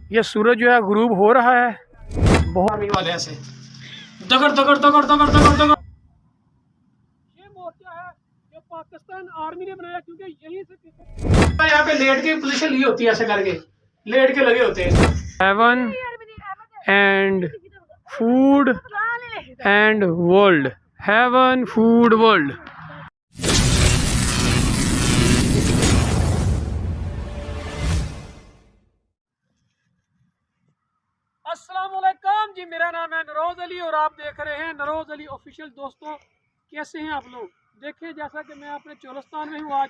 ये सूरज जो है गुरूब हो रहा है। बहुत आर्मी वाले ऐसे दगड़ दगड़ दगड़ दगड़ दगड़ दगड़। ये मोर्चा है जो पाकिस्तान आर्मी ने बनाया, क्योंकि यहीं से यहाँ पे लेट के पोजीशन ली होती है, ऐसे करके लेट के लगे होते हैं। Heaven and food and world, heaven food world. अस्सलामुअलैकुम जी, मेरा नाम है नरोज अली और आप देख रहे हैं नरोज अली ऑफिशियल। दोस्तों कैसे हैं आप लोग? देखें, जैसा कि मैं अपने चोलस्तान में हूँ आज,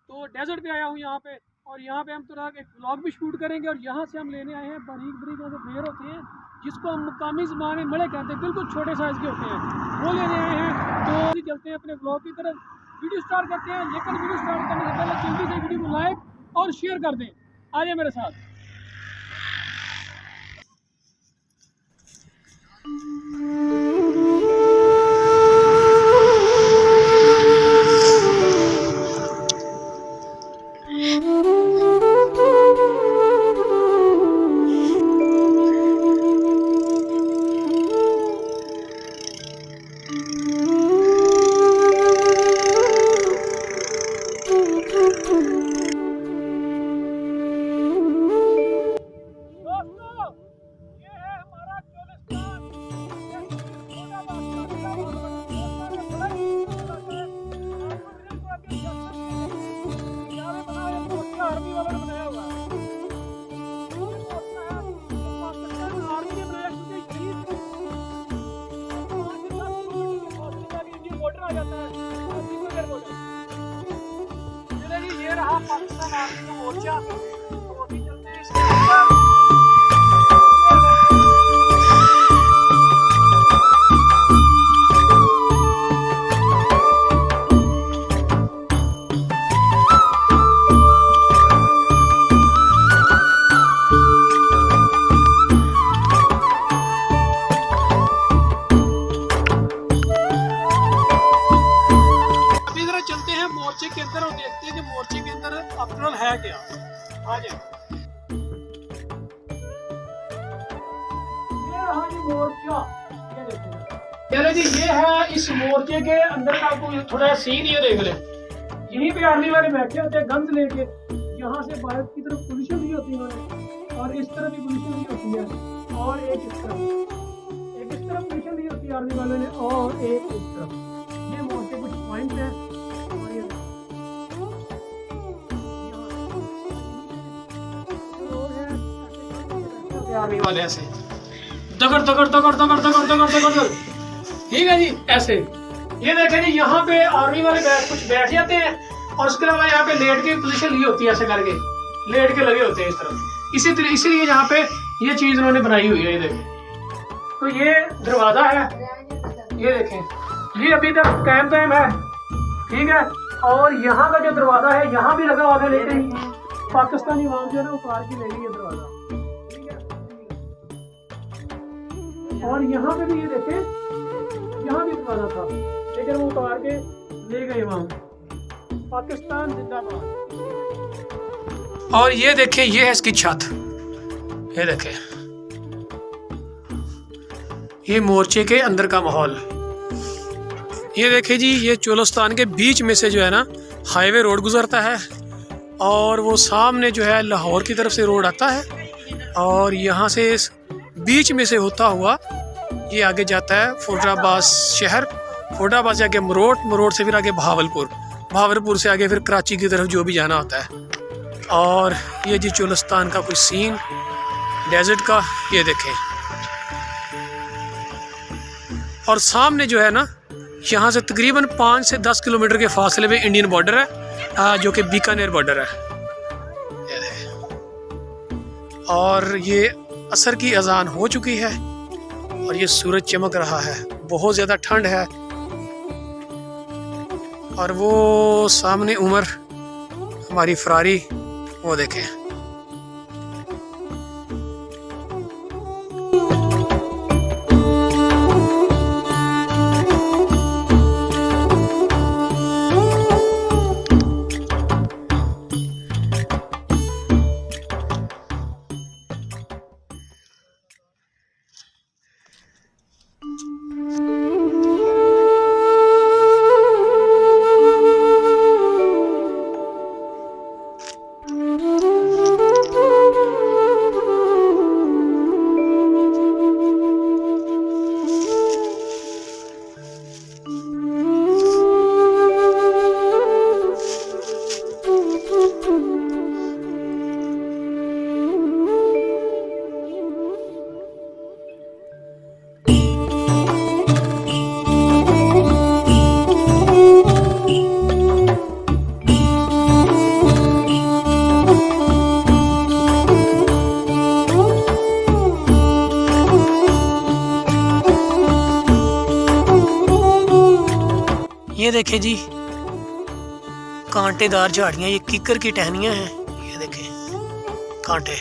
तो डेजर्ट पे आया हूँ यहाँ पे, और यहाँ पे हम थोड़ा एक व्लॉग भी शूट करेंगे। और यहाँ से हम लेने आए हैं बारीक बारीक जो भेड़ होते हैं, जिसको हम मकामी ज़बान में मड़े कहते हैं, बिल्कुल छोटे साइज़ के होते हैं, वो लेने आए हैं। तो अभी चलते हैं अपने व्लॉग की तरफ, वीडियो स्टार्ट करते हैं। लेकिन वीडियो स्टार्ट करने से पहले जल्दी से वीडियो को लाइक और शेयर कर दें। आ जाए मेरे साथ। ये रहा पाकिस्तान आर्मी का मोर्चा। तो अभी चलते हैं इसके अंदर। चलते हैं मोर्चे के अंदर और देखते हैं कि मोर्चे के अंदर अफजल है क्या। आ जाए। ये रहा जी मोर्चा, ये देखो। चलो जी, ये है इस मोर्चे के अंदर का कोई थोड़ा सीन, ये देख ले। यहीं पे आर्मी वाले बैठे होते हैं गन्स लेके। यहाँ से भारत की तरफ पोजीशन ली होती है इन्होंने, और इस तरफ भी पोजीशन ली होती है, और एक इस तरफ पोजीशन ली होती है आर्मी वाले ने, और एक इस तरफ। ये मोर्चे कुछ पॉइंट है। आर्मी वाले ऐसे दगड़ दगड़ दगड़ दगड़ दगड़ दगड़ दगड़, ठीक है जी, ऐसे। ये देखें जी, यहाँ पे आर्मी वाले कुछ बैठ जाते हैं, और उसके अलावा यहाँ पे लेट के पोजीशन ली होती है, ऐसे करके लेट के लगे होते हैं इस तरफ। इसीलिए यहाँ पे ये चीज उन्होंने बनाई हुई है। ये देखें, तो ये दरवाजा है, ये देखें, ये अभी तक कायम है, ठीक है। और यहाँ का जो दरवाजा है, यहाँ भी लगा हुआ था, लेकिन पाकिस्तानी वाम जो है ना उतार के ले गई ये दरवाजा। और यहाँ पे भी ये देखें, यहाँ भी दरवाजा था, लेकिन वो उतार के ले गए वहाँ। पाकिस्तान जिंदाबाद। और ये देखें, ये है इसकी छत, ये देखें, ये मोर्चे के अंदर का माहौल। ये देखें जी, ये चोलस्तान के बीच में से जो है ना हाईवे रोड गुजरता है, और वो सामने जो है लाहौर की तरफ से रोड आता है, और यहाँ से बीच में से होता हुआ ये आगे जाता है फैसलाबाद शहर, फैसलाबाद से आगे मरोड़ से फिर आगे भावलपुर से आगे फिर कराची की तरफ जो भी जाना होता है। और ये जी चोलस्तान का कुछ सीन डेजर्ट का, ये देखें। और सामने जो है ना, यहाँ से तकरीबन 5 से 10 किलोमीटर के फासले में इंडियन बॉर्डर है, जो कि बीकानेर बॉर्डर है। और ये असर की अजान हो चुकी है, और ये सूरज चमक रहा है, बहुत ज़्यादा ठंड है। और वो सामने उमर हमारी फरारी, वो देखें। ये देखें जी, कांटेदार झाड़ियाँ, ये कीकर की टहनियाँ हैं। ये देखें कांटे।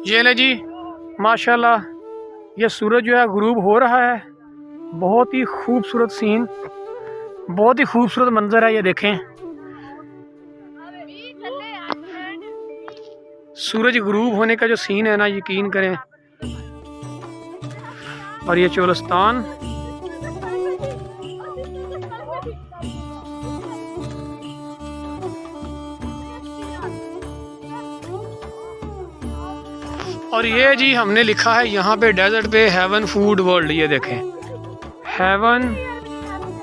ये ले जी, माशाल्लाह ये सूरज जो है गुरूब हो रहा है। बहुत ही खूबसूरत सीन, बहुत ही खूबसूरत मंजर है। ये देखें सूरज गुरूब होने का जो सीन है ना, यकीन करें। और ये चोलिस्तान, और ये जी हमने लिखा है यहाँ पे डेजर्ट पे हेवन फूड वर्ल्ड। ये देखें heaven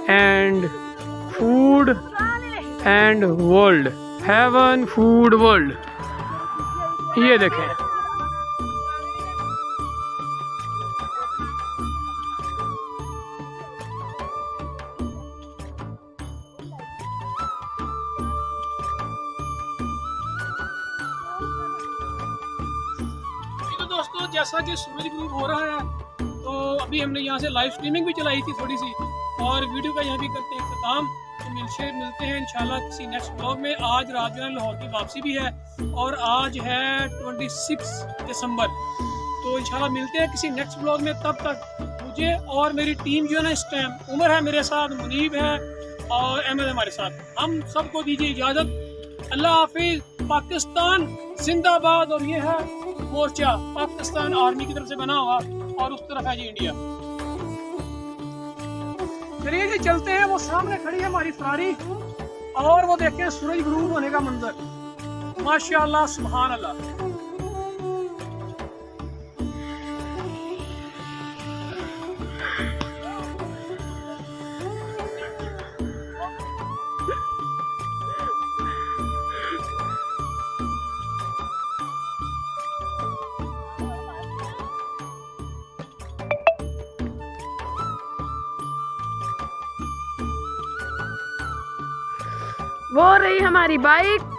and food and world, heaven food world. ये देखें दोस्तों, जैसा कि सूरज ग्रूब हो रहा है तो अभी हमने यहाँ से लाइव स्ट्रीमिंग भी चलाई थी थोड़ी सी, और वीडियो का यहाँ भी करते हैं इख्तिताम। तो मिलते हैं इंशाल्लाह किसी नेक्स्ट ब्लॉग में। आज रात जो है लाहौर की वापसी भी है, और आज है 26 दिसंबर। तो इंशाल्लाह मिलते हैं किसी नेक्स्ट ब्लॉग में। तब तक मुझे और मेरी टीम जो है ना, इस टाइम उमर है मेरे साथ, मुनीब है और अहमद हमारे साथ, हम सबको दीजिए इजाज़त। अल्लाह हाफिज़। पाकिस्तान जिंदाबाद। और ये है मोर्चा पाकिस्तान आर्मी की तरफ से बना हुआ, और उस तरफ है जी इंडिया। चलिए जी चलते हैं। वो सामने खड़ी है हमारी फरारी, और वो देखें सूरज गुरूब होने का मंजर। माशाअल्लाह, सुभान अल्लाह। वो रही हमारी बाइक।